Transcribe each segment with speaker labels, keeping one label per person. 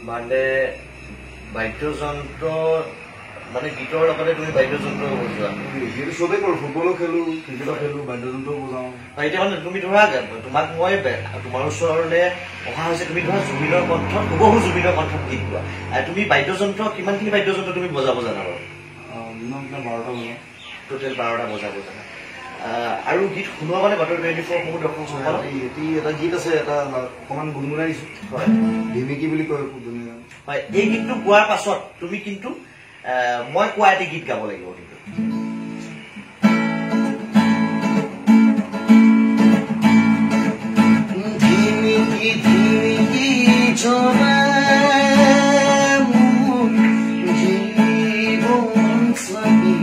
Speaker 1: মানে বাদ্যযন্ত্ৰ মানে গীতৰ লগতে তুমি বাদ্যযন্ত্ৰ বজোৱা
Speaker 2: সেইটো চবেই কৰোঁ ফুটবলো খেলোঁ ক্ৰিকেটো খেলোঁ বাদ্যযন্ত্ৰও বজাওঁ
Speaker 1: এতিয়া মানে তুমি ধৰা তোমাক মই তোমাৰ ওচৰলৈ অহা হৈছে তুমি ধৰা জুবিনৰ কণ্ঠত হুবহু জুবিনৰ কণ্ঠত গীত গোৱা তুমি বাদ্যযন্ত্ৰ কিমানখিনি বাদ্যযন্ত্ৰ তুমি বজাব জানা বাৰু
Speaker 2: মিনিমাম 12টা বজাওঁ
Speaker 1: টোটেল 12টা বজাব জানা আৰু গীত শুনোৱা মানে বাতৰি 24 সমূহ দৰ্শকসকলক
Speaker 2: এটা গীত আছে এটা অকণমান গুণগুণাই দিছোঁ
Speaker 1: হয়
Speaker 2: ধিমিকি বুলি কয় খুব ধুনীয়া
Speaker 1: হয় এই গীতটো গোৱাৰ পাছত তুমি কিন্তু মই কোৱা এটি গীত গাব লাগিব কিন্তু
Speaker 2: ধিমিকি ধিমিকি চলে মোৰ জীৱন চাকি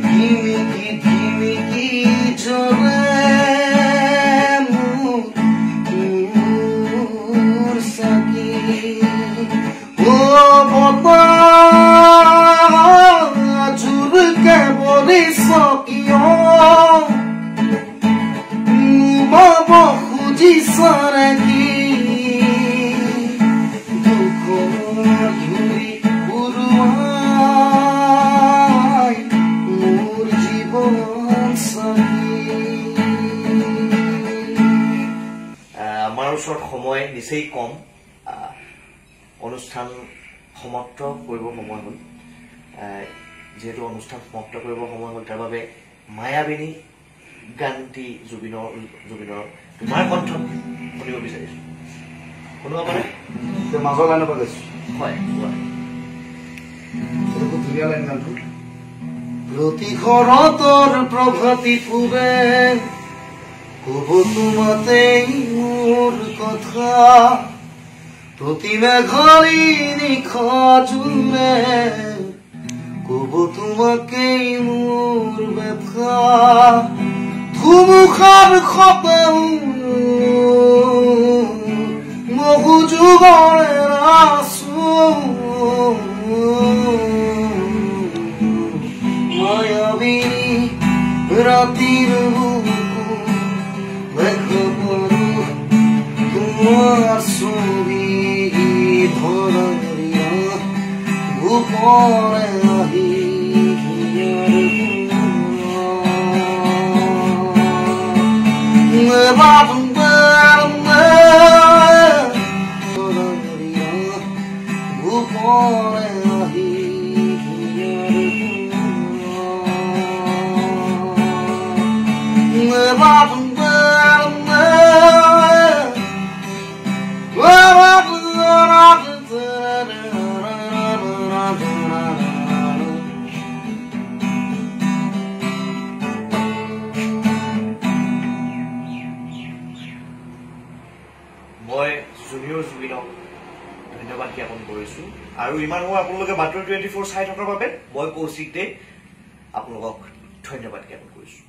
Speaker 2: ধিমিকি ধিমিকি চলে মোৰ চাকি ও বতা জুৰকে বলি সকিও বাবা খুজিছা নেকি দুখ ধুৰি উৰুৱাই মোৰ জীৱন চাকি
Speaker 1: আমাৰ ওচৰত সময় নিচেই কম অনুষ্ঠান সমাপ্ত কৰিব সময় হ'ল যেহেতু অনুষ্ঠান সমাপ্ত কৰিব সময় হ'ল তাৰ বাবে মায়াবিনী গানটি জুবিনৰ তোমাৰ কণ্ঠত শুনিব বিচাৰিছো শুনোৱা মানে
Speaker 2: মাজৰ লাইনৰ পৰা গৈছো
Speaker 1: হয়
Speaker 2: খুব ধুনীয়া লাইন গানটো প্ৰতি শৰতৰ প্ৰভাতী ফুৰে কব তোমাতেই মোৰ কথা প্ৰতি মেঘালী নিশা জোৰে কব তোমাকেই মোৰ ব্যথা ধুমুখাৰ খপেও মহুযুগৰে আছো মায়াবিনী ৰাতিৰ বুকু মেঘবৰু তোমাৰ ছবি ধৰিয়া গোপনে আহি
Speaker 1: মই জুনিয়ৰ জুবিনক ধন্যবাদ জ্ঞাপন কৰিছো আৰু ইমান সময় আপোনালোকে বাতৰি 24 চাই থকাৰ বাবে মই কৌশিক দে আপোনালোকক ধন্যবাদ জ্ঞাপন কৰিছো